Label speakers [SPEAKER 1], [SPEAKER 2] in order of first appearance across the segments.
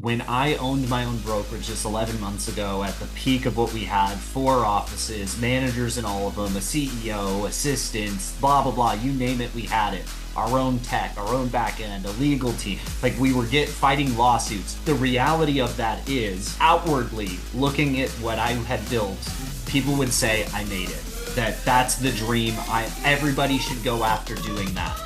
[SPEAKER 1] When I owned my own brokerage just 11 months ago at the peak of what we had, 4 offices, managers in all of them, a CEO, assistants, blah, blah, blah, you name it, we had it. Our own tech, our own back end, a legal team. Like we were fighting lawsuits. The reality of that is outwardly looking at what I had built, people would say I made it. That's the dream. Everybody should go after doing that.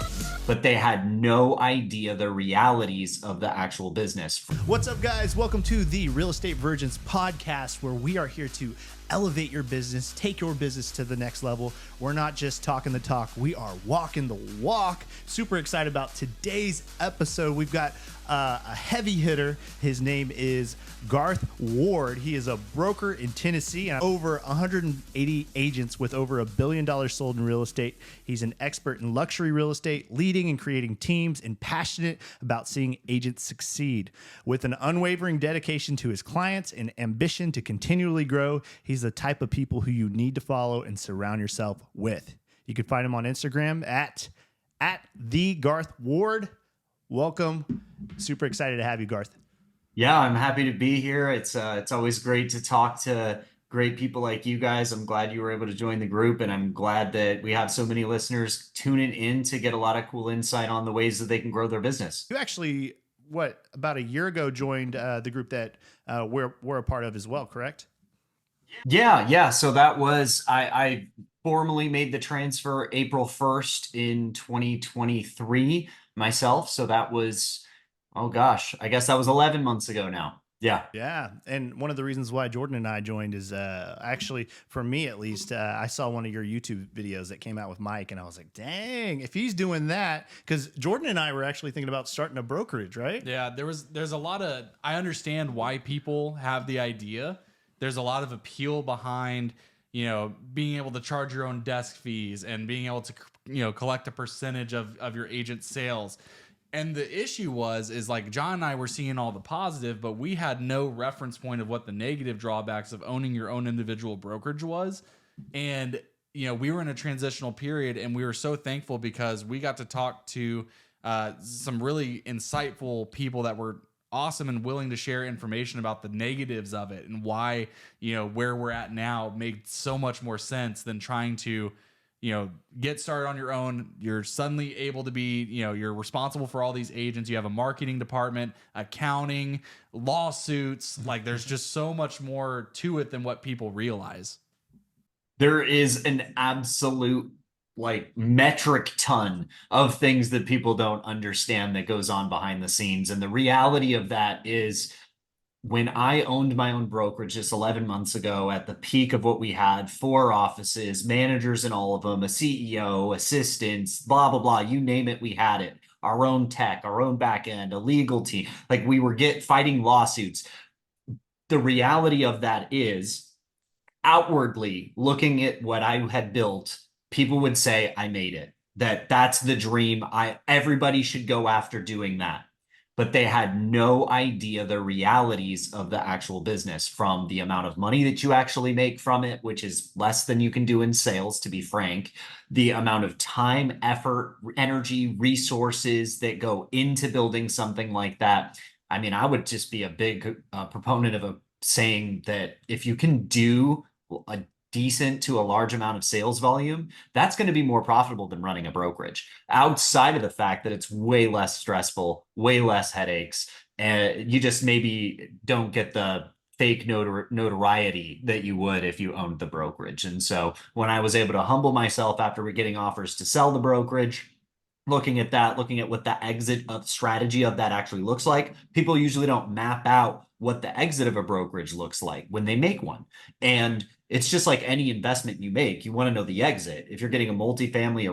[SPEAKER 1] But they had no idea the realities of the actual business.
[SPEAKER 2] What's up, guys? Welcome to the Real Estate Virgins podcast, where we are here to elevate your business, take your business to the next level. We're not just talking the talk, we are walking the walk. Super excited about today's episode. We've got a heavy hitter. His name is Garth Ward. He is a broker in Tennessee and over 180 agents with over $1 billion sold in real estate. He's an expert in luxury real estate, leading and creating teams, and passionate about seeing agents succeed. With an unwavering dedication to his clients and ambition to continually grow, he's the type of people who you need to follow and surround yourself with. You can find him on Instagram at the Garth Ward. Welcome. Super excited to have you, Garth.
[SPEAKER 1] Yeah, I'm happy to be here. It's always great to talk to great people like you guys. I'm glad you were able to join the group, and I'm glad that we have so many listeners tuning in to get a lot of cool insight on the ways that they can grow their business.
[SPEAKER 2] You actually, about a year ago joined the group that we're a part of as well, correct?
[SPEAKER 1] Yeah. So that was, I formally made the transfer April 1st in 2023 myself. So that was, oh gosh, I guess that was 11 months ago now. Yeah.
[SPEAKER 2] Yeah. And one of the reasons why Jordan and I joined is actually, for me at least, I saw one of your YouTube videos that came out with Mike, and I was like, dang, if he's doing that, because Jordan and I were actually thinking about starting a brokerage, right?
[SPEAKER 3] Yeah, there's a lot of, I understand why people have the idea. There's a lot of appeal behind, being able to charge your own desk fees and being able to, collect a percentage of your agent's sales. And the issue is like John and I were seeing all the positive, but we had no reference point of what the negative drawbacks of owning your own individual brokerage was. And, we were in a transitional period, and we were so thankful because we got to talk to some really insightful people that were awesome and willing to share information about the negatives of it and why, where we're at now made so much more sense than trying to, get started on your own. You're suddenly able to be, you're responsible for all these agents. You have a marketing department, accounting, lawsuits. Like there's just so much more to it than what people realize.
[SPEAKER 1] There is an absolute metric ton of things that people don't understand that goes on behind the scenes. And the reality of that is, when I owned my own brokerage just 11 months ago at the peak of what we had, 4 offices, managers in all of them, a CEO, assistants, blah, blah, blah, you name it, we had it. Our own tech, our own back end, a legal team. Like we were fighting lawsuits. The reality of that is, outwardly looking at what I had built, people would say I made it. That's the dream. Everybody should go after doing that. But they had no idea the realities of the actual business, from the amount of money that you actually make from it, which is less than you can do in sales, to be frank, the amount of time, effort, energy, resources that go into building something like that. I mean, I would just be a big proponent of saying that if you can do a decent to a large amount of sales volume, that's going to be more profitable than running a brokerage, outside of the fact that it's way less stressful, way less headaches, and you just maybe don't get the fake notoriety that you would if you owned the brokerage. And so when I was able to humble myself after getting offers to sell the brokerage, looking at what the exit of strategy of that actually looks like, people usually don't map out what the exit of a brokerage looks like when they make one. And it's just like any investment you make. You want to know the exit. If you're getting a multifamily, a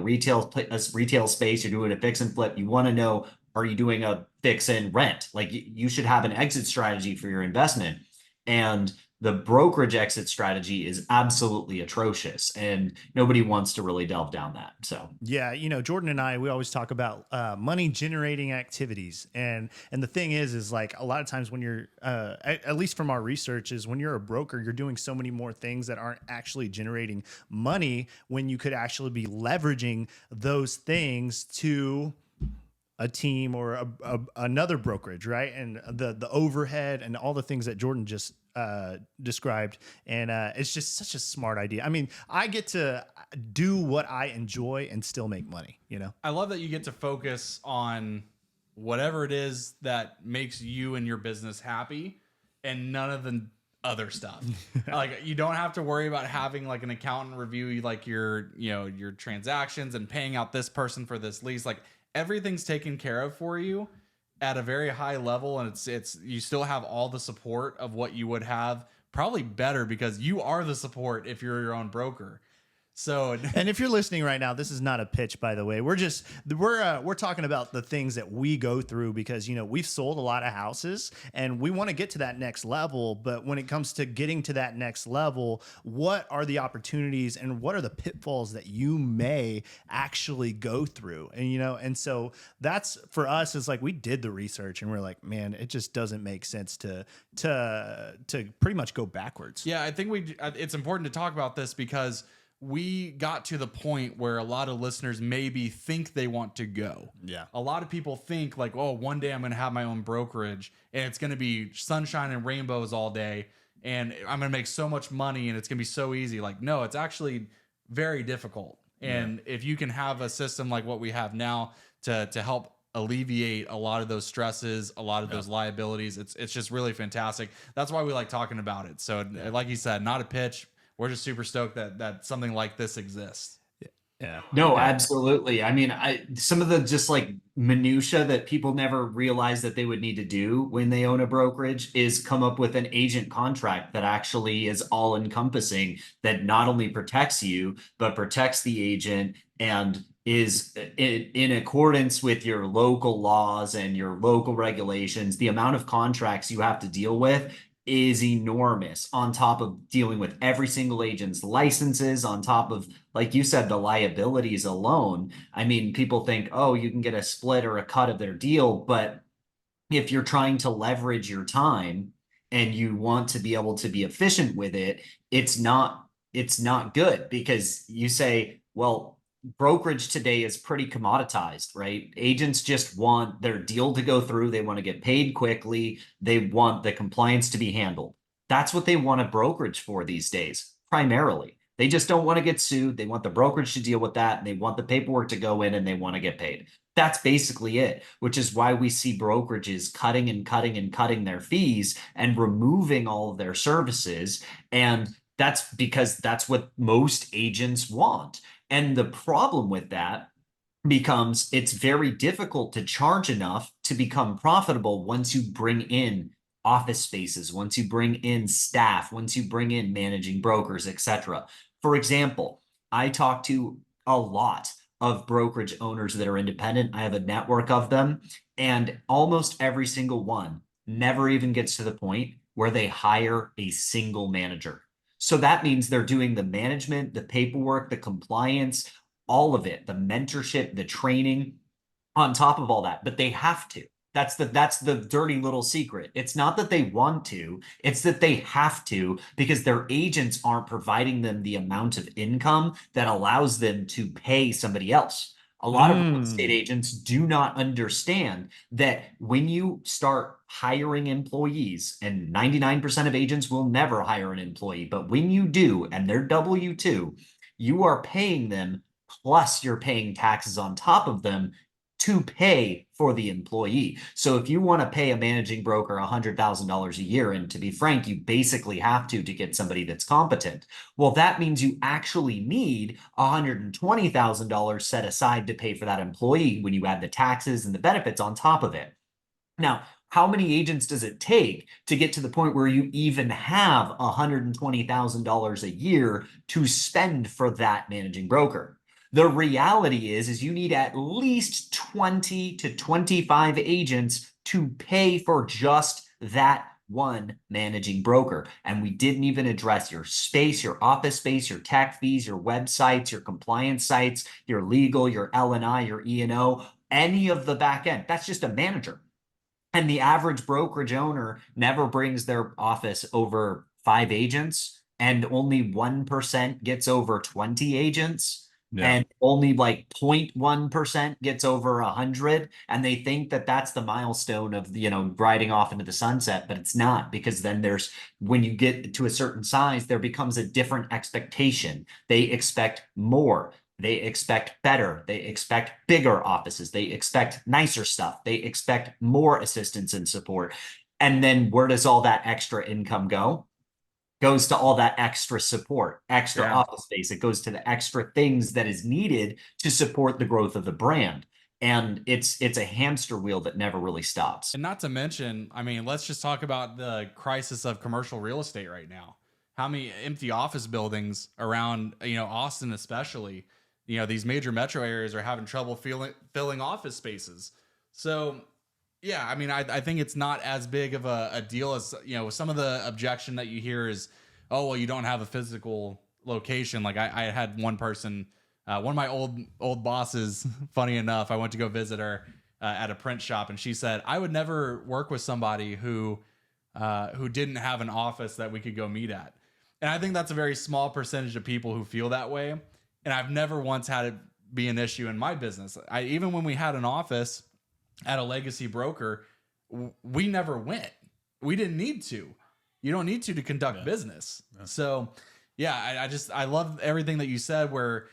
[SPEAKER 1] retail space, you're doing a fix and flip, you want to know, are you doing a fix and rent? Like you should have an exit strategy for your investment. And the brokerage exit strategy is absolutely atrocious, and nobody wants to really delve down that. So
[SPEAKER 2] yeah, Jordan and I, we always talk about money generating activities, and the thing is like a lot of times when you're at least from our research, is when you're a broker, you're doing so many more things that aren't actually generating money, when you could actually be leveraging those things to a team or another brokerage, right? And the overhead and all the things that Jordan just described. And it's just such a smart idea. I mean, I get to do what I enjoy and still make money, you know?
[SPEAKER 3] I love that you get to focus on whatever it is that makes you and your business happy and none of the other stuff. Like you don't have to worry about having like an accountant review like your, you know, your transactions and paying out this person for this lease. Like everything's taken care of for you at a very high level, and it's you still have all the support of what you would have, probably better because you are the support if you're your own broker. So,
[SPEAKER 2] and if you're listening right now, this is not a pitch, by the way. We're talking about the things that we go through because, you know, we've sold a lot of houses and we want to get to that next level. But when it comes to getting to that next level, what are the opportunities and what are the pitfalls that you may actually go through? And, you know, and so that's for us is like, we did the research and we're like, man, it just doesn't make sense to pretty much go backwards.
[SPEAKER 3] Yeah, I think it's important to talk about this because we got to the point where a lot of listeners maybe think they want to go.
[SPEAKER 2] Yeah.
[SPEAKER 3] A lot of people think like, oh, one day I'm going to have my own brokerage and it's going to be sunshine and rainbows all day and I'm going to make so much money and it's going to be so easy. Like, no, it's actually very difficult. And if you can have a system like what we have now to help alleviate a lot of those stresses, a lot of those liabilities, it's just really fantastic. That's why we like talking about it. So like you said, not a pitch. We're just super stoked that something like this exists.
[SPEAKER 2] Yeah.
[SPEAKER 1] No, absolutely. I mean, some of the just like minutia that people never realize that they would need to do when they own a brokerage is come up with an agent contract that actually is all encompassing, that not only protects you, but protects the agent and is in accordance with your local laws and your local regulations. The amount of contracts you have to deal with is enormous, on top of dealing with every single agent's licenses, on top of, like you said, the liabilities alone. I mean, people think, oh, you can get a split or a cut of their deal, but if you're trying to leverage your time and you want to be able to be efficient with it, it's not good, because you say, well, brokerage today is pretty commoditized, right? Agents just want their deal to go through. They want to get paid quickly. They want the compliance to be handled. That's what they want a brokerage for these days, primarily. They just don't want to get sued. They want the brokerage to deal with that. And they want the paperwork to go in and they want to get paid. That's basically it, which is why we see brokerages cutting and cutting and cutting their fees and removing all of their services. And that's because that's what most agents want. And the problem with that becomes it's very difficult to charge enough to become profitable once you bring in office spaces, once you bring in staff, once you bring in managing brokers, etc. For example, I talk to a lot of brokerage owners that are independent. I have a network of them, and almost every single one never even gets to the point where they hire a single manager. So that means they're doing the management, the paperwork, the compliance, all of it, the mentorship, the training on top of all that, but they have to. That's the dirty little secret. It's not that they want to, it's that they have to, because their agents aren't providing them the amount of income that allows them to pay somebody else. A lot of real estate agents do not understand that when you start hiring employees, and 99% of agents will never hire an employee, but when you do, and they're W-2, you are paying them, plus you're paying taxes on top of them to pay for the employee. So if you want to pay a managing broker $100,000 a year, and to be frank, you basically have to get somebody that's competent. Well, that means you actually need $120,000 set aside to pay for that employee when you add the taxes and the benefits on top of it. Now, how many agents does it take to get to the point where you even have $120,000 a year to spend for that managing broker? The reality is you need at least 20 to 25 agents to pay for just that one managing broker. And we didn't even address your space, your office space, your tech fees, your websites, your compliance sites, your legal, your L&I, your E&O, any of the back end. That's just a manager. And the average brokerage owner never brings their office over 5 agents, and only 1% gets over 20 agents. and only like 0.1% gets over 100, and they think that that's the milestone of, you know, riding off into the sunset, but it's not, because then there's, when you get to a certain size, there becomes a different expectation. They expect more. They expect better. They expect bigger offices. They expect nicer stuff. They expect more assistance and support. And then where does all that extra income go? Goes to all that extra support, extra office space. It goes to the extra things that is needed to support the growth of the brand. And it's a hamster wheel that never really stops.
[SPEAKER 3] And not to mention, I mean, let's just talk about the crisis of commercial real estate right now. How many empty office buildings around, you know, Austin especially, you know, these major metro areas are having trouble filling office spaces. So, yeah, I mean, I think it's not as big of a deal as, you know, some of the objection that you hear is, oh, well, you don't have a physical location. Like I had one person, one of my old bosses, funny enough, I went to go visit her at a print shop, and she said, I would never work with somebody who didn't have an office that we could go meet at. And I think that's a very small percentage of people who feel that way. And I've never once had it be an issue in my business. Even when we had an office at a legacy broker, we never went. We didn't need to. You don't need to conduct business. Yeah. So yeah, I love everything that you said, where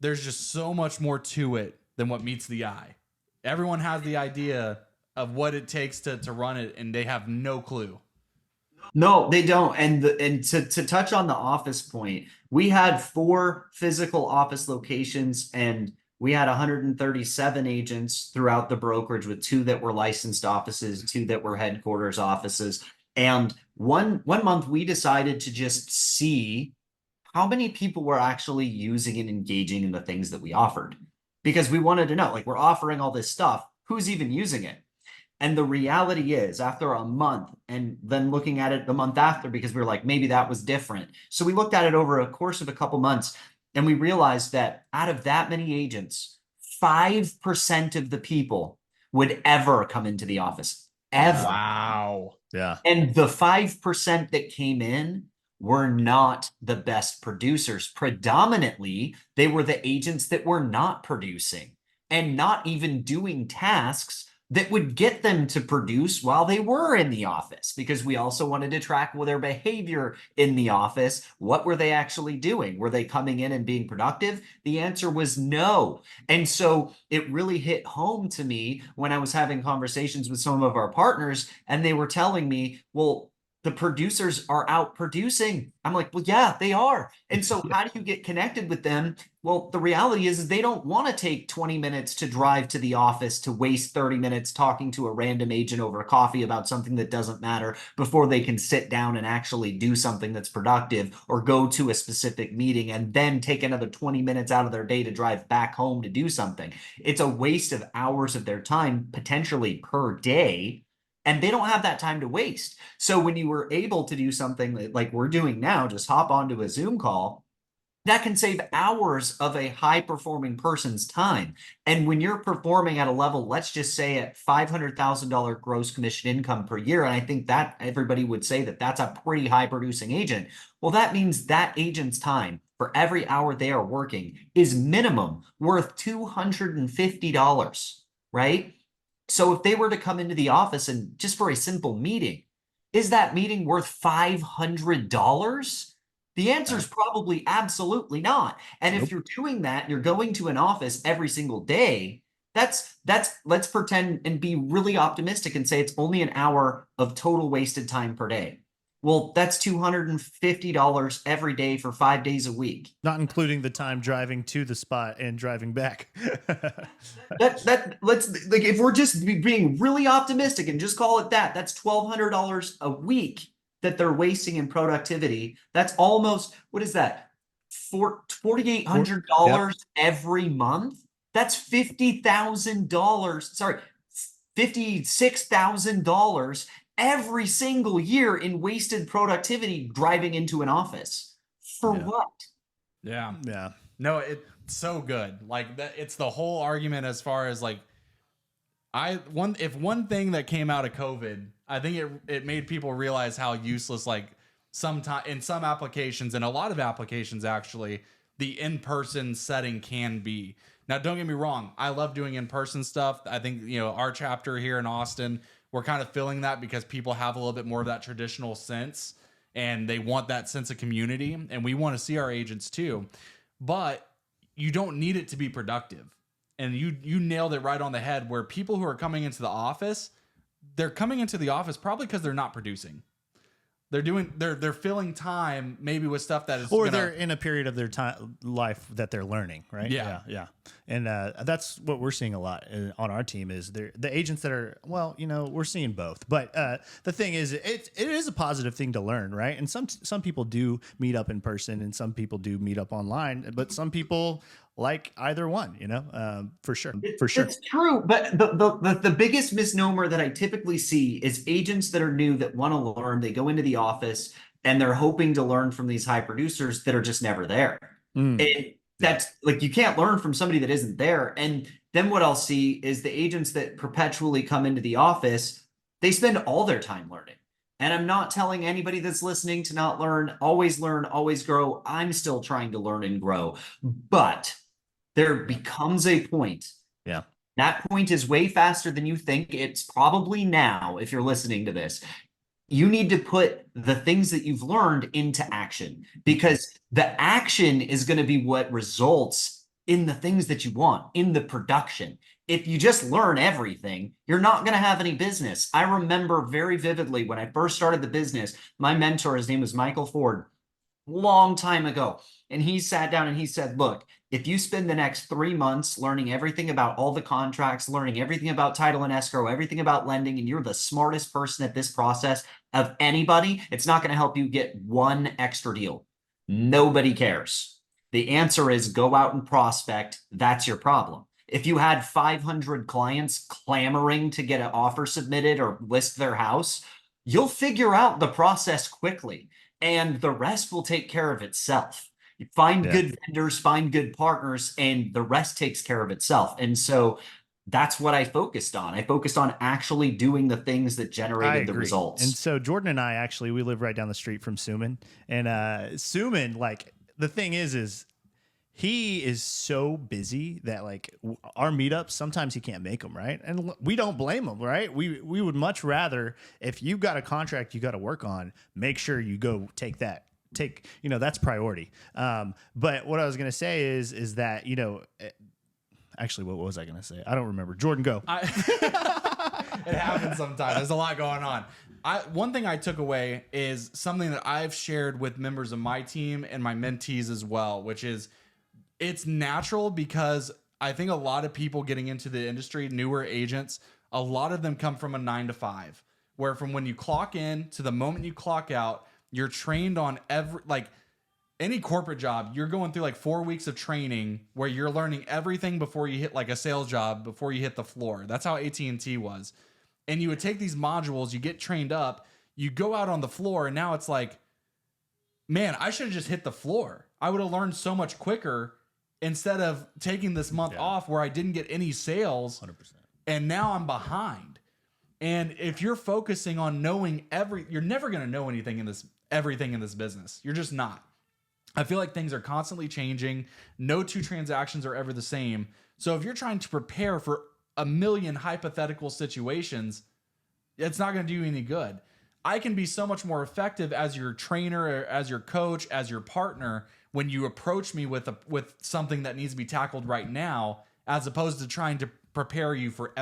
[SPEAKER 3] there's just so much more to it than what meets the eye. Everyone has the idea of what it takes to run it, and they have no clue.
[SPEAKER 1] No, they don't. And to touch on the office point, we had 4 physical office locations, and we had 137 agents throughout the brokerage, with 2 that were licensed offices, 2 that were headquarters offices. And one month we decided to just see how many people were actually using and engaging in the things that we offered, because we wanted to know, like, we're offering all this stuff, who's even using it? And the reality is, after a month, and then looking at it the month after, because we were like, maybe that was different. So we looked at it over a course of a couple months, and we realized that out of that many agents, 5% of the people would ever come into the office. Ever.
[SPEAKER 3] Wow.
[SPEAKER 2] Yeah.
[SPEAKER 1] And the 5% that came in were not the best producers. Predominantly, they were the agents that were not producing and not even doing tasks that would get them to produce while they were in the office, because we also wanted to track their behavior in the office. What were they actually doing? Were they coming in and being productive? The answer was no. And so it really hit home to me when I was having conversations with some of our partners, and they were telling me, well, the producers are out producing. I'm like, well, yeah, they are. And so how do you get connected with them? Well, the reality is they don't want to take 20 minutes to drive to the office to waste 30 minutes talking to a random agent over coffee about something that doesn't matter before they can sit down and actually do something that's productive, or go to a specific meeting and then take another 20 minutes out of their day to drive back home to do something. It's a waste of hours of their time, potentially per day. And they don't have that time to waste. So when you were able to do something like we're doing now, just hop onto a Zoom call, that can save hours of a high-performing person's time. And when you're performing at a level, let's just say at $500,000 gross commission income per year, and I think that everybody would say that that's a pretty high-producing agent. Well, that means that agent's time for every hour they are working is minimum worth $250, right? So if they were to come into the office and just for a simple meeting, is that meeting worth $500? The answer is probably absolutely not. And if you're doing that, you're going to an office every single day, let's pretend and be really optimistic and say it's only an hour of total wasted time per day. Well, that's $250 every day for 5 days a week.
[SPEAKER 2] Not including the time driving to the spot and driving back.
[SPEAKER 1] Let's like, if we're just being really optimistic and just call it that, that's $1,200 a week that they're wasting in productivity. That's almost, what is that? $4,800 every month. That's $50,000. Sorry, $56,000 every single year in wasted productivity driving into an office. For what?
[SPEAKER 3] Yeah.
[SPEAKER 2] Yeah.
[SPEAKER 3] No, it's so good. Like that, it's the whole argument as far as like, if one thing that came out of COVID, I think it made people realize how useless, like in some applications, and a lot of applications actually, the in-person setting can be. Now, don't get me wrong. I love doing in-person stuff. I think, our chapter here in Austin, we're kind of feeling that because people have a little bit more of that traditional sense and they want that sense of community, and we want to see our agents too. But you don't need it to be productive. And you nailed it right on the head, where people who are coming into the office, they're coming into the office probably because they're not producing. They're filling time maybe with stuff that is,
[SPEAKER 2] or they're in a period of their life that they're learning, right?
[SPEAKER 3] Yeah.
[SPEAKER 2] And that's what we're seeing a lot on our team is the agents that are, we're seeing both. But the thing is, it is a positive thing to learn, right? And some people do meet up in person, and some people do meet up online, but some people like either one, for sure.
[SPEAKER 1] It's true. But the biggest misnomer that I typically see is agents that are new that want to learn. They go into the office and they're hoping to learn from these high producers that are just never there. And that's like, you can't learn from somebody that isn't there. And then what I'll see is the agents that perpetually come into the office, they spend all their time learning. And I'm not telling anybody that's listening to not learn, always grow. I'm still trying to learn and grow. But there becomes a point.
[SPEAKER 2] Yeah.
[SPEAKER 1] That point is way faster than you think. It's probably now, if you're listening to this. You need to put the things that you've learned into action, because the action is going to be what results in the things that you want, in the production. If you just learn everything, you're not going to have any business. I remember very vividly when I first started the business, my mentor, his name was Michael Ford, long time ago. And he sat down and he said, look, if you spend the next 3 months learning everything about all the contracts, learning everything about title and escrow, everything about lending, and you're the smartest person at this process of anybody, it's not going to help you get one extra deal. Nobody cares. The answer is go out and prospect. That's your problem. If you had 500 clients clamoring to get an offer submitted or list their house, you'll figure out the process quickly, and the rest will take care of itself. You find good vendors, find good partners, and the rest takes care of itself. And so that's what I focused on. I focused on actually doing the things that generated the results.
[SPEAKER 2] And so Jordan and I we live right down the street from Suman. And Suman, like, the thing is he is so busy that, like, our meetups, sometimes he can't make them, right? And we don't blame him, right? We would much rather, if you've got a contract you got to work on, make sure you go take that. That's priority. But what I was going to say is that, actually, what was I going to say? I don't remember. Jordan, go.
[SPEAKER 3] It happens sometimes. There's a lot going on. One thing I took away is something that I've shared with members of my team and my mentees as well, which is it's natural, because I think a lot of people getting into the industry, newer agents, a lot of them come from a 9 to 5, where from when you clock in to the moment you clock out, you're trained on any corporate job. You're going through like 4 weeks of training where you're learning everything before you hit, like a sales job, before you hit the floor. That's how AT&T was. And you would take these modules, you get trained up, you go out on the floor, and now it's like, man, I should have just hit the floor. I would have learned so much quicker instead of taking this month off where I didn't get any sales.
[SPEAKER 2] 100%.
[SPEAKER 3] And now I'm behind. And if you're focusing on knowing you're never going to know everything in this business. You're just not. I feel like things are constantly changing. No two transactions are ever the same. So if you're trying to prepare for a million hypothetical situations, it's not going to do you any good. I can be so much more effective as your trainer, or as your coach, as your partner, when you approach me with something that needs to be tackled right now, as opposed to trying to prepare you for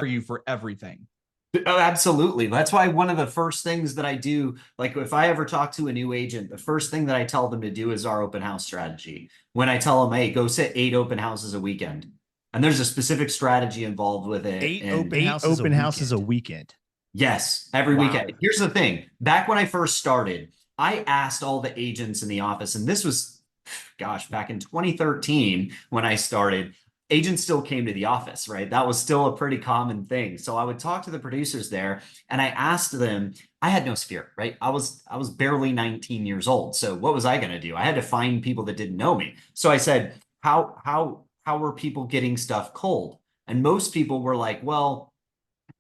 [SPEAKER 3] everything.
[SPEAKER 1] Oh, absolutely. That's why one of the first things that I do, like if I ever talk to a new agent, the first thing that I tell them to do is our open house strategy. When I tell them, hey, go sit 8 open houses a weekend. And there's a specific strategy involved with it.
[SPEAKER 2] 8 open houses a weekend.
[SPEAKER 1] Yes, every weekend. Here's the thing. Back when I first started, I asked all the agents in the office, and this was, back in 2013 when I started, agents still came to the office, right? That was still a pretty common thing. So I would talk to the producers there, and I asked them, I had no sphere, right? I was barely 19 years old. So what was I going to do? I had to find people that didn't know me. So I said, how were people getting stuff cold? And most people were like, well,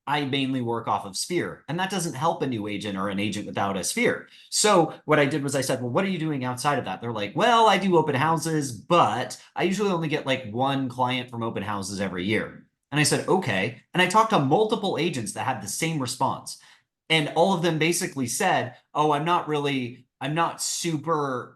[SPEAKER 1] I mainly work off of Sphere, and that doesn't help a new agent or an agent without a Sphere. So what I did was I said, well, what are you doing outside of that? They're like, well, I do open houses, but I usually only get like one client from open houses every year. And I said, okay. And I talked to multiple agents that had the same response. And all of them basically said, oh, I'm not super,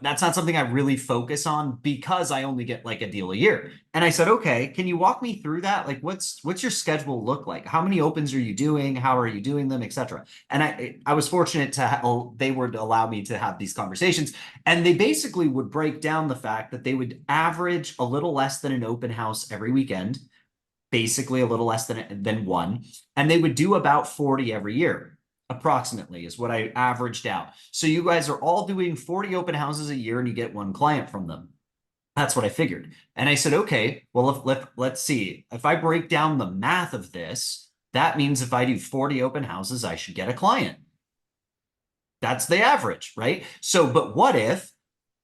[SPEAKER 1] that's not something I really focus on because I only get like a deal a year. And I said, okay, can you walk me through that? Like, what's your schedule look like? How many opens are you doing? How are you doing them, etc. And I was fortunate to they would allow me to have these conversations, and they basically would break down the fact that they would average a little less than an open house every weekend, basically a little less than one, and they would do about 40 every year. Approximately is what I averaged out. So you guys are all doing 40 open houses a year and you get one client from them. That's what I figured. And I said, okay, well, let's see. If I break down the math of this, that means if I do 40 open houses, I should get a client. That's the average, right? So, but what if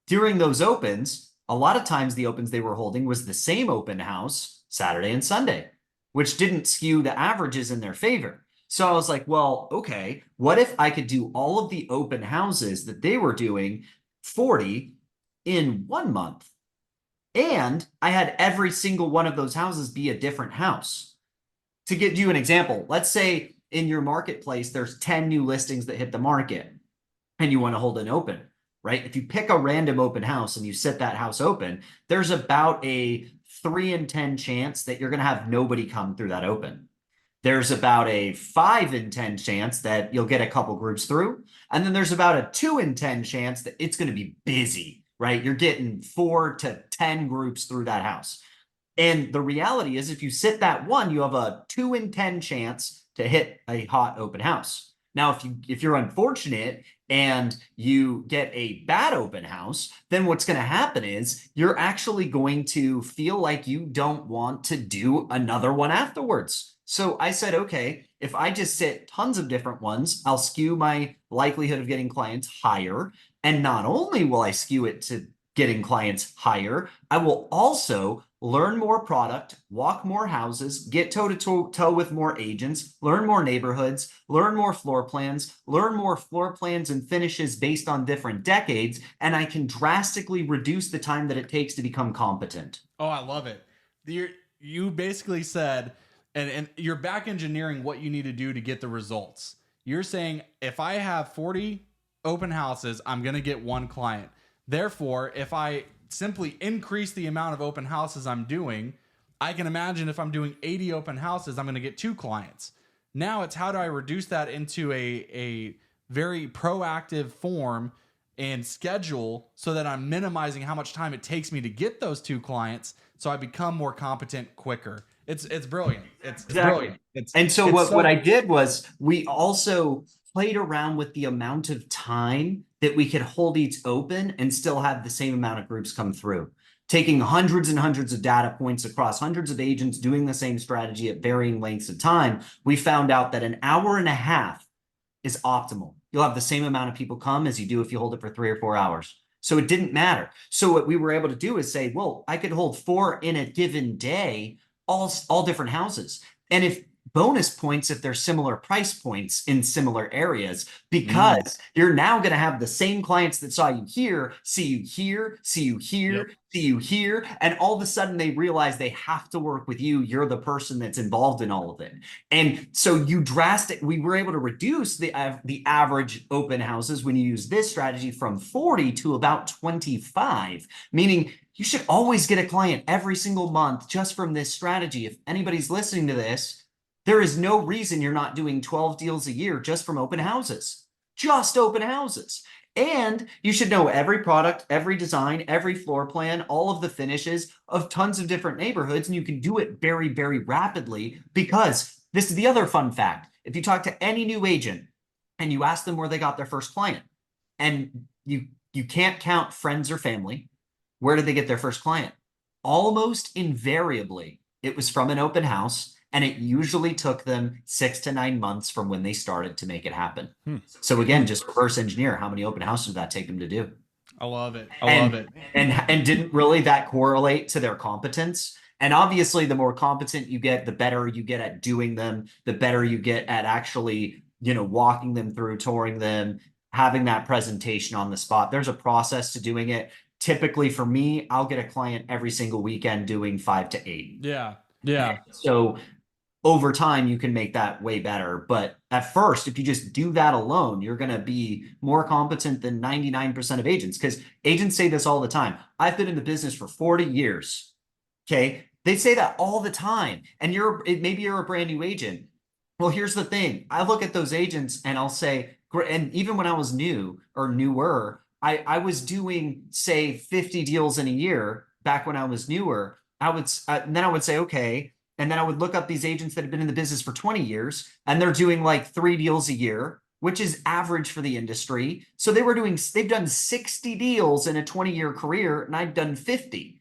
[SPEAKER 1] during those opens, a lot of times the opens they were holding was the same open house Saturday and Sunday, which didn't skew the averages in their favor. So I was like, well, okay, what if I could do all of the open houses that they were doing 40 in 1 month? And I had every single one of those houses be a different house. To give you an example, let's say in your marketplace, there's 10 new listings that hit the market and you want to hold an open, right? If you pick a random open house and you set that house open, there's about a 3 in 10 chance that you're going to have nobody come through that open. There's about a 5 in 10 chance that you'll get a couple groups through. And then there's about a 2 in 10 chance that it's going to be busy, right? You're getting 4 to 10 groups through that house. And the reality is if you sit that one, you have a 2 in 10 chance to hit a hot open house. Now, if you're unfortunate and you get a bad open house, then what's going to happen is you're actually going to feel like you don't want to do another one afterwards. So I said, okay, if I just sit tons of different ones, I'll skew my likelihood of getting clients higher. And not only will I skew it to getting clients higher, I will also learn more product, walk more houses, get toe to toe with more agents, learn more neighborhoods, learn more floor plans and finishes based on different decades. And I can drastically reduce the time that it takes to become competent.
[SPEAKER 3] Oh, I love it. You basically said, and you're back engineering what you need to do to get the results. You're saying if I have 40 open houses, I'm going to get one client. Therefore, if I simply increase the amount of open houses I'm doing, I can imagine if I'm doing 80 open houses, I'm going to get 2 clients. Now it's how do I reduce that into a very proactive form and schedule so that I'm minimizing how much time it takes me to get those 2 clients so I become more competent quicker. It's brilliant. It's
[SPEAKER 1] Exactly.
[SPEAKER 3] brilliant.
[SPEAKER 1] What I did was we also played around with the amount of time that we could hold each open and still have the same amount of groups come through. Taking hundreds and hundreds of data points across hundreds of agents doing the same strategy at varying lengths of time, we found out that an hour and a half is optimal. You'll have the same amount of people come as you do if you hold it for 3 or 4 hours. So it didn't matter. So what we were able to do is say, well, I could hold 4 in a given day, all different houses. And if bonus points if they're similar price points in similar areas, because you're now going to have the same clients that saw you here, see you here, see you here, see you here. And all of a sudden they realize they have to work with you. You're the person that's involved in all of it. And so we were able to reduce the average open houses when you use this strategy from 40 to about 25, meaning you should always get a client every single month just from this strategy. If anybody's listening to this, there is no reason you're not doing 12 deals a year just from open houses, just open houses. And you should know every product, every design, every floor plan, all of the finishes of tons of different neighborhoods. And you can do it very, very rapidly because this is the other fun fact. If you talk to any new agent and you ask them where they got their first client and you can't count friends or family, where did they get their first client? Almost invariably, it was from an open house. And it usually took them 6 to 9 months from when they started to make it happen. So again, just reverse engineer. How many open houses did that take them to do?
[SPEAKER 3] I love it. I love it.
[SPEAKER 1] And didn't really that correlate to their competence? And obviously, the more competent you get, the better you get at doing them, the better you get at actually, walking them through, touring them, having that presentation on the spot. There's a process to doing it. Typically for me, I'll get a client every single weekend doing 5 to 8.
[SPEAKER 3] Yeah. Yeah.
[SPEAKER 1] So over time, you can make that way better. But at first, if you just do that alone, you're going to be more competent than 99% of agents, because agents say this all the time. I've been in the business for 40 years. Okay. They say that all the time. And maybe you're a brand new agent. Well, here's the thing. I look at those agents and I'll say, and even when I was new or newer, I was doing, say, 50 deals in a year back when I was newer. And then I would say, okay. And then I would look up these agents that have been in the business for 20 years, and they're doing like 3 deals a year, which is average for the industry. So they've done 60 deals in a 20-year career, and I've done 50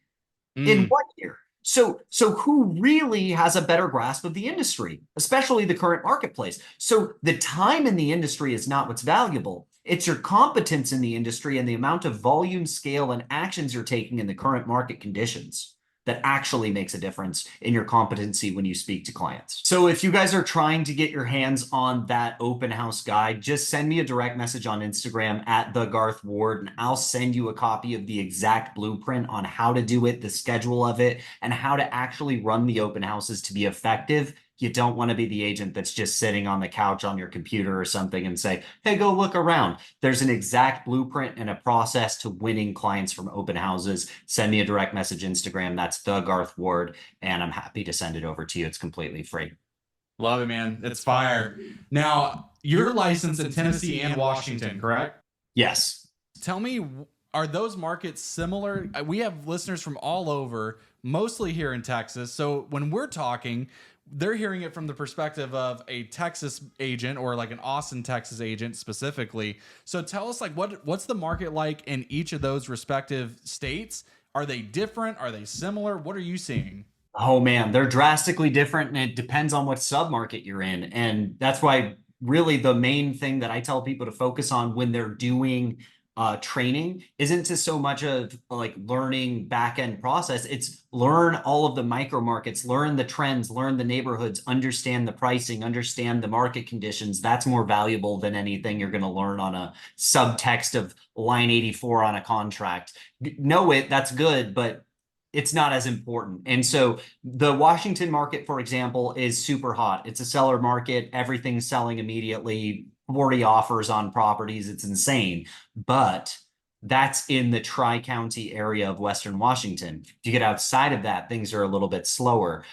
[SPEAKER 1] in 1 year. So who really has a better grasp of the industry, especially the current marketplace? So the time in the industry is not what's valuable. It's your competence in the industry and the amount of volume, scale, and actions you're taking in the current market conditions that actually makes a difference in your competency when you speak to clients. So if you guys are trying to get your hands on that open house guide, just send me a direct message on Instagram at the Garth Ward, and I'll send you a copy of the exact blueprint on how to do it, the schedule of it, and how to actually run the open houses to be effective. You don't want to be the agent that's just sitting on the couch on your computer or something and say, hey, go look around. There's an exact blueprint and a process to winning clients from open houses. Send me a direct message Instagram. That's the Garth Ward, and I'm happy to send it over to you. It's completely free.
[SPEAKER 3] Love it, man. It's fire. Now, you're licensed in Tennessee and Washington, correct?
[SPEAKER 1] Yes.
[SPEAKER 3] Tell me, are those markets similar? We have listeners from all over, mostly here in Texas. So when we're talking, they're hearing it from the perspective of a Texas agent or like an Austin, Texas agent specifically. So tell us, like, what's the market like in each of those respective states? Are they different? Are they similar? What are you seeing?
[SPEAKER 1] Oh man, they're drastically different, and it depends on what submarket you're in. And that's why really the main thing that I tell people to focus on when they're doing training isn't to so much of like learning back end process. It's learn all of the micro markets, learn the trends, learn the neighborhoods, understand the pricing, understand the market conditions. That's more valuable than anything you're going to learn on a subtext of line 84 on a contract. Know it, that's good, but it's not as important. And so the Washington market, for example, is super hot. It's a seller market. Everything's selling immediately. 40 offers on properties. It's insane. But that's in the Tri-County area of Western Washington. If you get outside of that, things are a little bit slower.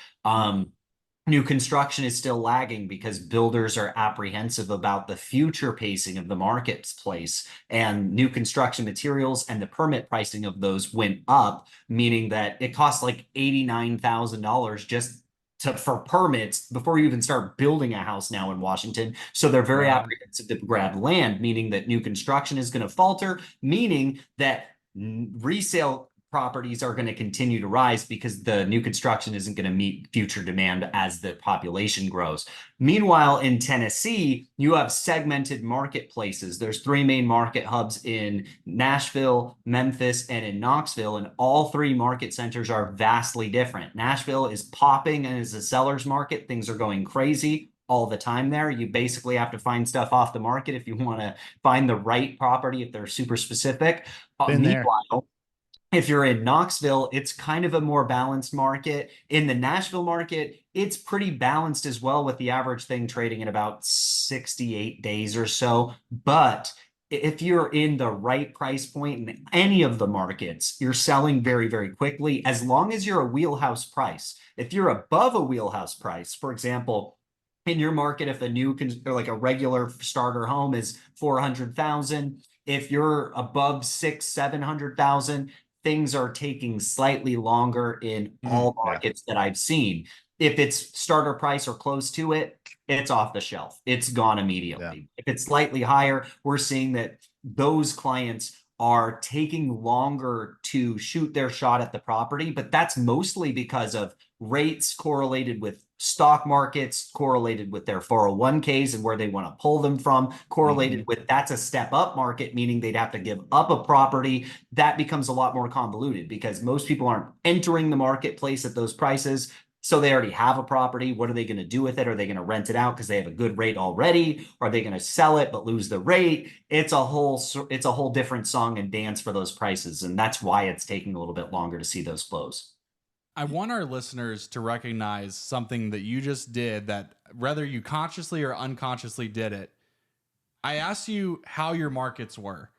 [SPEAKER 1] New construction is still lagging because builders are apprehensive about the future pacing of the marketplace, and new construction materials and the permit pricing of those went up, meaning that it costs like $89,000 just for permits before you even start building a house now in Washington. So they're very apprehensive to grab land, meaning that new construction is going to falter, meaning that resale properties are going to continue to rise because the new construction isn't going to meet future demand as the population grows. Meanwhile, in Tennessee, you have segmented marketplaces. There's 3 main market hubs in Nashville, Memphis, and in Knoxville, and all 3 market centers are vastly different. Nashville is popping and is a seller's market. Things are going crazy all the time there. You basically have to find stuff off the market if you want to find the right property, if they're super specific. Meanwhile, if you're in Knoxville, it's kind of a more balanced market. In the Nashville market, it's pretty balanced as well, with the average thing trading in about 68 days or so. But if you're in the right price point in any of the markets, you're selling very, very quickly, as long as you're a wheelhouse price. If you're above a wheelhouse price, for example, in your market, if like a regular starter home is 400,000, if you're above 600,000-700,000, things are taking slightly longer in all markets that I've seen. If it's starter price or close to it, it's off the shelf. It's gone immediately. If it's slightly higher, we're seeing that those clients are taking longer to shoot their shot at the property, but that's mostly because of rates correlated with stock markets correlated with their 401ks and where they want to pull them from, correlated with that's a step up market, meaning they'd have to give up a property. That becomes a lot more convoluted because most people aren't entering the marketplace at those prices. So they already have a property. What are they going to do with it? Are they going to rent it out because they have a good rate already? Are they going to sell it but lose the rate? It's a whole different song and dance for those prices. And that's why it's taking a little bit longer to see those close.
[SPEAKER 3] I want our listeners to recognize something that you just did, that whether you consciously or unconsciously did it. I asked you how your markets were,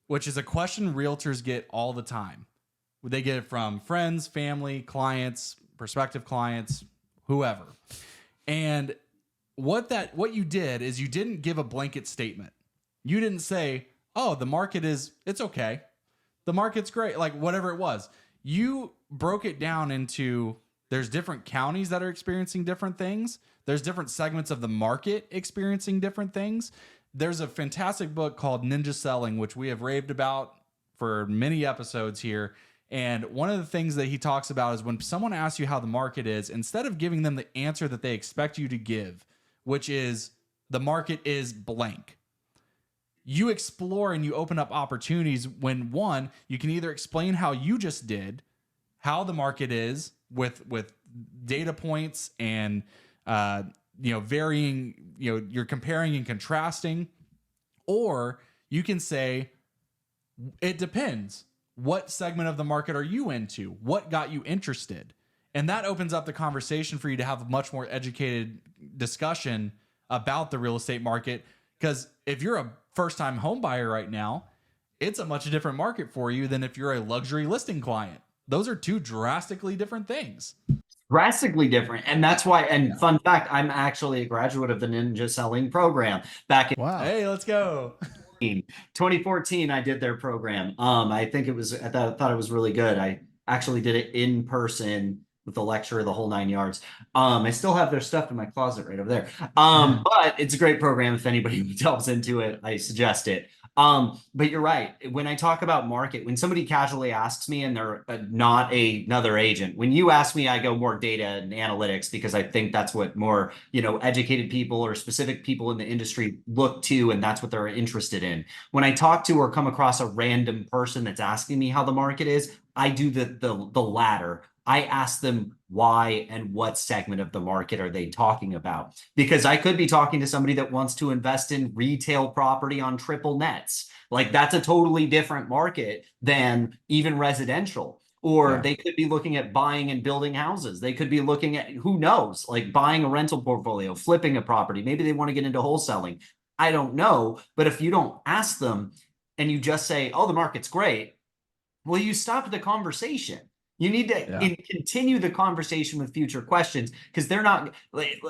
[SPEAKER 3] which is a question realtors get all the time. They get it from friends, family, clients, prospective clients, whoever. And what you did is you didn't give a blanket statement. You didn't say, oh, the market it's okay. The market's great. Like whatever it was. You broke it down into, there's different counties that are experiencing different things. There's different segments of the market experiencing different things. There's a fantastic book called Ninja Selling, which we have raved about for many episodes here. And one of the things that he talks about is when someone asks you how the market is, instead of giving them the answer that they expect you to give, which is the market is blank, you explore and you open up opportunities when, one, you can either explain how you just did, how the market is with data points and, varying, you're comparing and contrasting, or you can say, it depends. What segment of the market are you into? What got you interested? And that opens up the conversation for you to have a much more educated discussion about the real estate market. Because if you're a first-time home buyer right now, it's a much different market for you than if you're a luxury listing client. Those are two drastically different things.
[SPEAKER 1] Drastically different. And that's why, and fun fact, I'm actually a graduate of the Ninja Selling program back in
[SPEAKER 2] Wow.
[SPEAKER 3] Hey, let's go.
[SPEAKER 1] 2014. I did their program. I thought it was really good. I actually did it in person with the lecture, the whole 9 yards. I still have their stuff in my closet right over there. But it's a great program. If anybody delves into it, I suggest it. But you're right. When I talk about market, when somebody casually asks me and they're not another agent, when you ask me, I go more data and analytics because I think that's what more, educated people or specific people in the industry look to, and that's what they're interested in. When I talk to or come across a random person that's asking me how the market is, I do the latter. I ask them why and what segment of the market are they talking about? Because I could be talking to somebody that wants to invest in retail property on triple nets. Like that's a totally different market than even residential. Or they could be looking at buying and building houses. They could be looking at, who knows, like buying a rental portfolio, flipping a property. Maybe they want to get into wholesaling. I don't know. But if you don't ask them and you just say, oh, the market's great, well, you stop the conversation. You need to continue the conversation with future questions because they're not,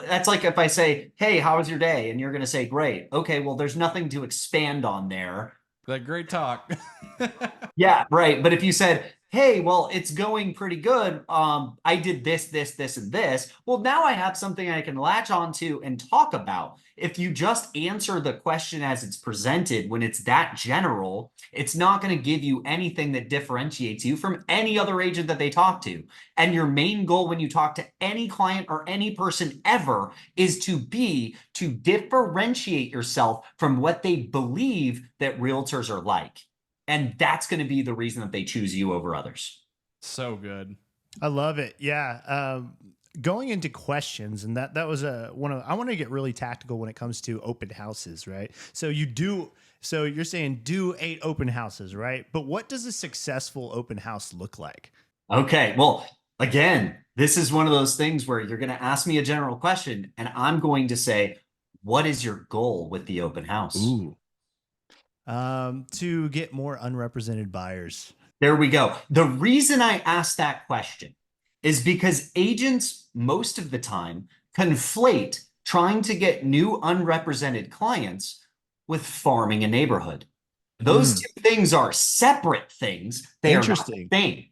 [SPEAKER 1] that's like if I say, hey, how was your day? And you're going to say, great. Okay, well, there's nothing to expand on there.
[SPEAKER 3] That great talk.
[SPEAKER 1] Yeah, right. But if you said, hey, well, it's going pretty good. I did this, and this. Well, now I have something I can latch onto and talk about. If you just answer the question as it's presented, when it's that general, it's not going to give you anything that differentiates you from any other agent that they talk to. And your main goal when you talk to any client or any person ever is to differentiate yourself from what they believe that realtors are like. And that's going to be the reason that they choose you over others.
[SPEAKER 3] So good.
[SPEAKER 2] I love it. Yeah. Going into questions, and that was I want to get really tactical when it comes to open houses, right? So you're saying do 8 open houses, right? But what does a successful open house look like?
[SPEAKER 1] Okay. Well, again, this is one of those things where you're going to ask me a general question and I'm going to say, what is your goal with the open house?
[SPEAKER 2] Ooh. To get more unrepresented buyers.
[SPEAKER 1] There we go. The reason I asked that question is because agents most of the time conflate trying to get new unrepresented clients with farming a neighborhood. Those two things are separate things. They are not the same.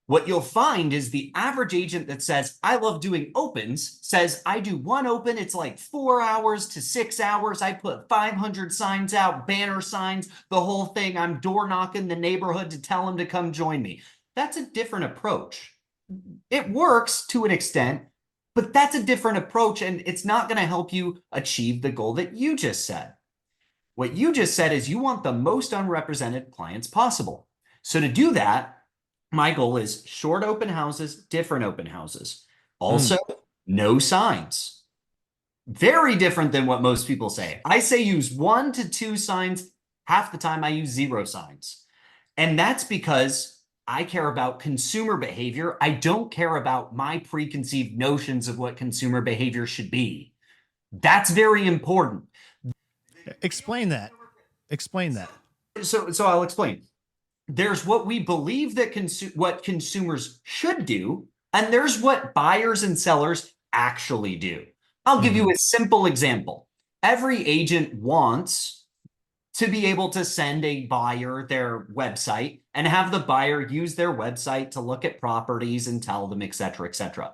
[SPEAKER 1] What you'll find is the average agent that says, I love doing opens, says, I do one open, it's like 4 hours to 6 hours. I put 500 signs out, banner signs, the whole thing. I'm door knocking the neighborhood to tell them to come join me. That's a different approach. It works to an extent, But that's a different approach, and it's not going to help you achieve the goal that you just said. What you just said is you want the most unrepresented clients possible. So to do that, my goal is short open houses, different open houses. Also, no signs. Very different than what most people say. I say use 1 to 2 signs. Half the time I use 0 signs. And that's because I care about consumer behavior. I don't care about my preconceived notions of what consumer behavior should be. That's very important.
[SPEAKER 2] Explain that. Explain that.
[SPEAKER 1] So I'll explain. There's what we believe that what consumers should do, and there's what buyers and sellers actually do. I'll give you a simple example. Every agent wants to be able to send a buyer their website and have the buyer use their website to look at properties and tell them, et cetera, et cetera.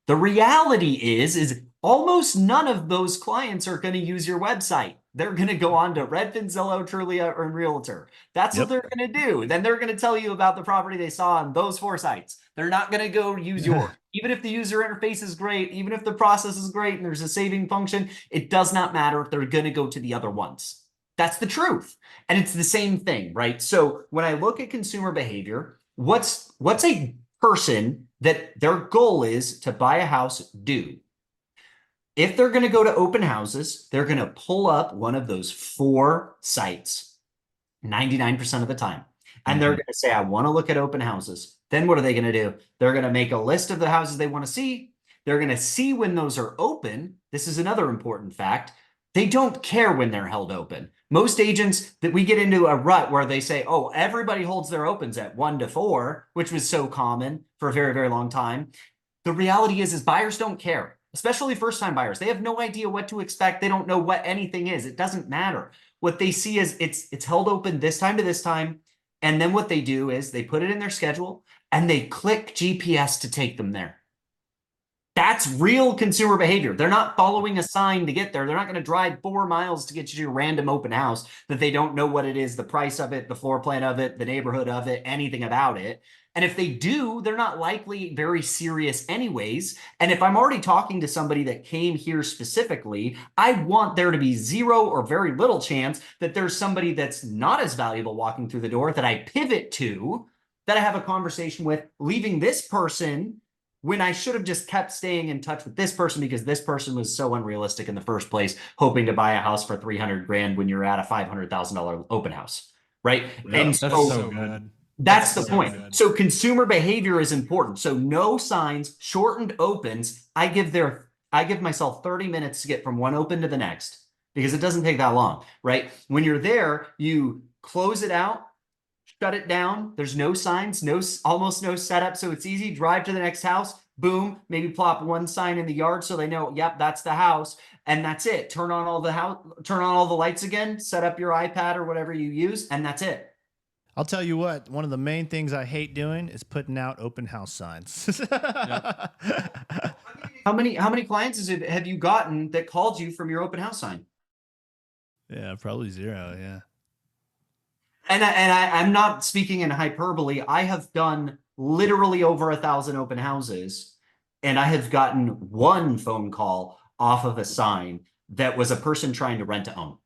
[SPEAKER 1] The reality is almost none of those clients are going to use your website. They're going to go on to Redfin, Zillow, Trulia, or Realtor. That's what they're going to do. Then they're going to tell you about the property they saw on those 4 sites. They're not going to go use yours. Even if the user interface is great, even if the process is great and there's a saving function, it does not matter if they're going to go to the other ones. That's the truth. And it's the same thing, right? So when I look at consumer behavior, what's a person that their goal is to buy a house do? If they're going to go to open houses, they're going to pull up one of those 4 sites 99% of the time. And they're going to say, I want to look at open houses. Then what are they going to do? They're going to make a list of the houses they want to see. They're going to see when those are open. This is another important fact. They don't care when they're held open. Most agents that we get into a rut where they say, oh, everybody holds their opens at 1 to 4, which was so common for a very, very long time. The reality is buyers don't care, especially first-time buyers. They have no idea what to expect. They don't know what anything is. It doesn't matter. What they see is it's held open this time to this time. And then what they do is they put it in their schedule and they click GPS to take them there. That's real consumer behavior. They're not following a sign to get there. They're not going to drive 4 miles to get you to your random open house that they don't know what it is, the price of it, the floor plan of it, the neighborhood of it, anything about it. And if they do, they're not likely very serious anyways. And if I'm already talking to somebody that came here specifically, I want there to be 0 or very little chance that there's somebody that's not as valuable walking through the door that I pivot to, that I have a conversation with, leaving this person when I should have just kept staying in touch with this person because this person was so unrealistic in the first place, hoping to buy a house for 300 grand when you're at a $500,000 open house, right?
[SPEAKER 3] Yep,
[SPEAKER 1] and
[SPEAKER 3] that's so good.
[SPEAKER 1] That's the
[SPEAKER 3] so
[SPEAKER 1] point.
[SPEAKER 3] good.
[SPEAKER 1] So consumer behavior is important. So no signs, shortened opens. I give myself 30 minutes to get from one open to the next because it doesn't take that long, right? When you're there, you close it out, shut it down. There's no signs, almost no setup. So it's easy. Drive to the next house. Boom. Maybe plop one sign in the yard so they know, yep, that's the house. And that's it. Turn on all the lights again, set up your iPad or whatever you use, and that's it.
[SPEAKER 2] I'll tell you what, one of the main things I hate doing is putting out open house signs.
[SPEAKER 1] How many clients have you gotten that called you from your open house sign?
[SPEAKER 2] Yeah, probably 0. Yeah.
[SPEAKER 1] And I'm not speaking in hyperbole. I have done literally over 1,000 open houses, and I have gotten 1 phone call off of a sign that was a person trying to rent to own.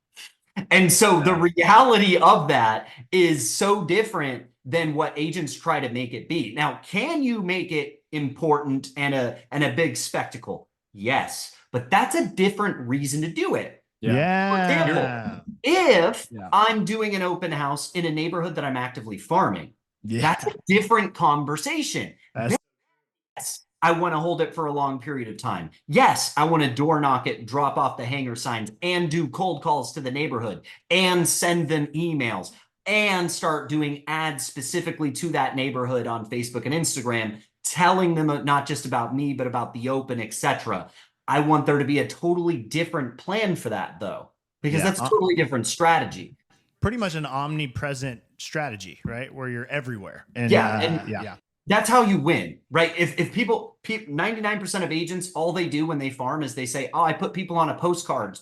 [SPEAKER 1] And so the reality of that is so different than what agents try to make it be. Now, can you make it important and a big spectacle? Yes, but that's a different reason to do it.
[SPEAKER 2] Yeah.
[SPEAKER 1] For example, if I'm doing an open house in a neighborhood that I'm actively farming, that's a different conversation. Yes, I want to hold it for a long period of time. Yes, I want to door knock it, drop off the hanger signs, and do cold calls to the neighborhood, and send them emails, and start doing ads specifically to that neighborhood on Facebook and Instagram, telling them not just about me, but about the open, etc. I want there to be a totally different plan for that, though, because that's a totally different strategy.
[SPEAKER 2] Pretty much an omnipresent strategy, right? Where you're everywhere. And that's how you win, right? If people, 99% of agents, all they do when they farm is they say, oh, I put people on a postcard,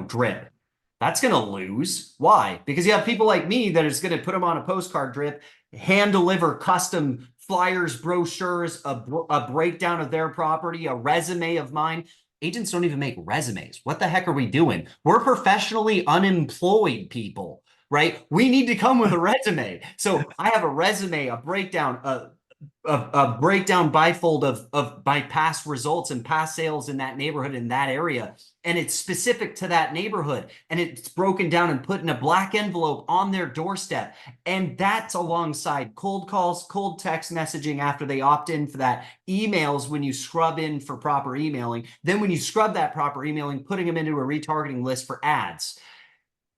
[SPEAKER 2] drip. That's going to lose. Why? Because you have people like me that is going to put them on a postcard drip, hand deliver custom
[SPEAKER 1] flyers, brochures, a breakdown of their property, a resume of mine. Agents don't even make resumes. What the heck are we doing? We're professionally unemployed people, right? We need to come with a resume. So I have a resume, a breakdown, a breakdown bifold of my past results and past sales in that neighborhood, in that area. And it's specific to that neighborhood. And it's broken down and put in a black envelope on their doorstep. And that's alongside cold calls, cold text messaging after they opt in for that, emails when you scrub in for proper emailing. Then when you scrub that proper emailing, putting them into a retargeting list for ads.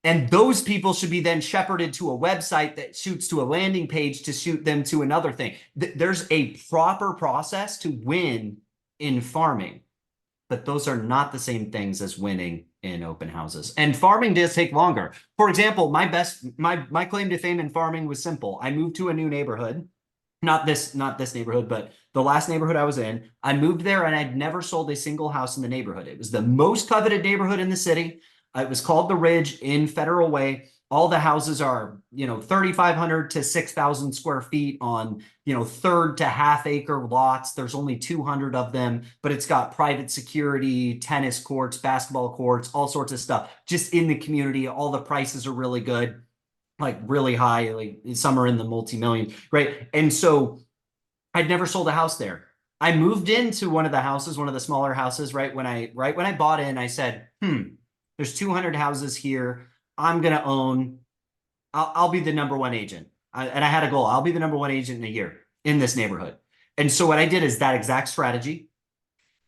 [SPEAKER 1] And those people should be then shepherded to a website that shoots to a landing page to shoot them to another thing. There's a proper process to win in farming, but those are not the same things as winning in open houses. And farming does take longer. For example, my claim to fame in farming was simple. I moved to a new neighborhood, not this neighborhood, but the last neighborhood I was in. I moved there and I'd never sold a single house in the neighborhood. It was the most coveted neighborhood in the city. It was called The Ridge in Federal Way. All the houses are, 3,500 to 6,000 square feet on, third to half acre lots. There's only 200 of them, but it's got private security, tennis courts, basketball courts, all sorts of stuff just in the community. All the prices are really good, like really high, like some are in the multi-million, right? And so I'd never sold a house there. I moved into one of the houses, one of the smaller houses, right when I bought in, I said, there's 200 houses here. I'm going to own, I'll be the number one agent. And I had a goal. I'll be the number one agent in a year in this neighborhood. And so what I did is that exact strategy.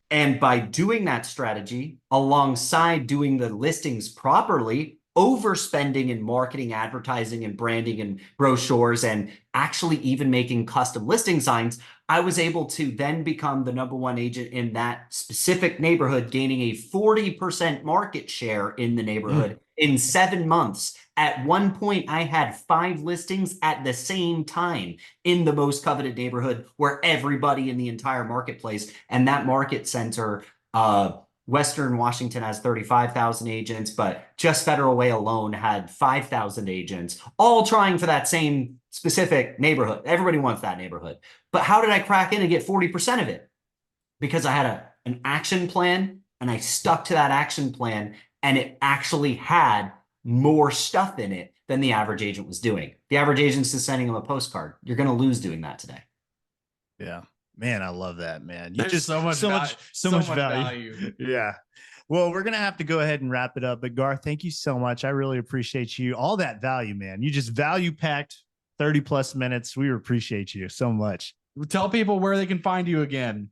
[SPEAKER 1] And by doing that strategy, alongside doing the listings properly, overspending in marketing, advertising, and branding and brochures, and actually even making custom listing signs, I was able to then become the number one agent in that specific neighborhood, gaining a 40% market share in the neighborhood in 7 months. At one point, I had 5 listings at the same time in the most coveted neighborhood where everybody in the entire marketplace, and that market center, Western Washington has 35,000 agents, but just Federal Way alone had 5,000 agents, all trying for that same specific neighborhood. Everybody wants that neighborhood. But how did I crack in and get 40% of it? Because I had an action plan and I stuck to that action plan, and it actually had more stuff in it than the average agent was doing. The average agent's just sending them a postcard. You're going to lose doing that today.
[SPEAKER 2] Yeah. Man, I love that, man.
[SPEAKER 3] There's just so much value.
[SPEAKER 2] Yeah. Well, we're going to have to go ahead and wrap it up. But Garth, thank you so much. I really appreciate you. All that value, man. You just value packed 30 plus minutes. We appreciate you so much.
[SPEAKER 3] Tell people where they can find you again.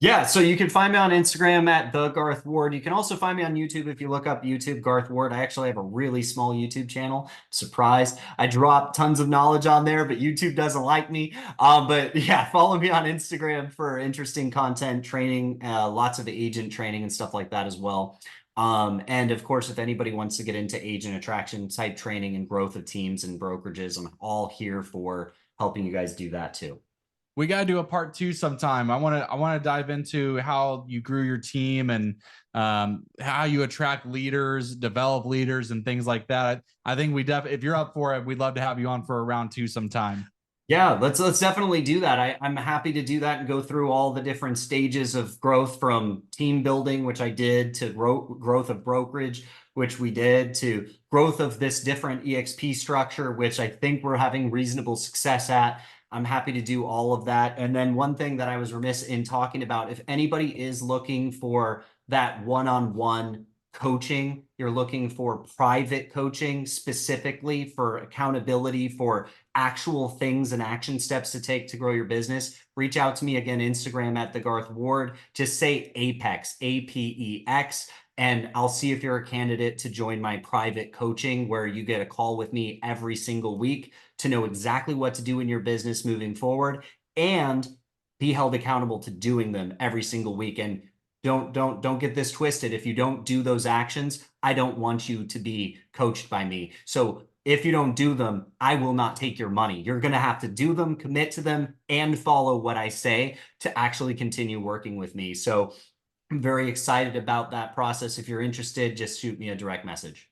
[SPEAKER 1] Yeah, so you can find me on Instagram at the Garth Ward. You can also find me on YouTube if you look up YouTube Garth Ward. I actually have a really small YouTube channel. Surprise. I drop tons of knowledge on there, but YouTube doesn't like me. But yeah, follow me on Instagram for interesting content, training, lots of agent training and stuff like that as well. And of course, if anybody wants to get into agent attraction type training and growth of teams and brokerages, I'm all here for helping you guys do that too.
[SPEAKER 3] We got to do a part 2 sometime. I want to dive into how you grew your team and how you attract leaders, develop leaders, and things like that. I think if you're up for it, we'd love to have you on for a round 2 sometime.
[SPEAKER 1] Yeah, let's definitely do that. I'm happy to do that and go through all the different stages of growth, from team building, which I did, to growth of brokerage, which we did, to growth of this different EXP structure, which I think we're having reasonable success at. I'm happy to do all of that. And then one thing that I was remiss in talking about, if anybody is looking for that one-on-one coaching, you're looking for private coaching specifically for accountability, for actual things and action steps to take to grow your business, reach out to me again, Instagram at the Garth Ward. Just say Apex, APEX. And I'll see if you're a candidate to join my private coaching, where you get a call with me every single week to know exactly what to do in your business moving forward and be held accountable to doing them every single week. And don't get this twisted. If you don't do those actions, I don't want you to be coached by me. So if you don't do them, I will not take your money. You're going to have to do them, commit to them, and follow what I say to actually continue working with me. So I'm very excited about that process. If you're interested, just shoot me a direct message.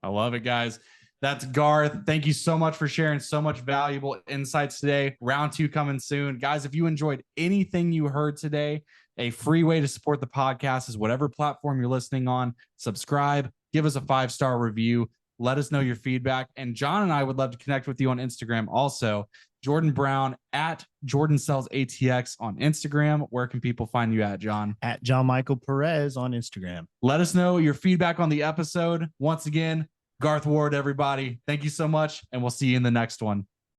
[SPEAKER 3] I love it, guys. That's Garth. Thank you so much for sharing so much valuable insights today. Round 2 coming soon. Guys, if you enjoyed anything you heard today, a free way to support the podcast is whatever platform you're listening on. Subscribe, give us a 5-star review. Let us know your feedback. And John and I would love to connect with you on Instagram also. Jordan Brown at Jordan Sells ATX on Instagram. Where can people find you at, John?
[SPEAKER 2] At John Michael Perez on Instagram.
[SPEAKER 3] Let us know your feedback on the episode. Once again, Garth Ward, everybody. Thank you so much, and we'll see you in the next one.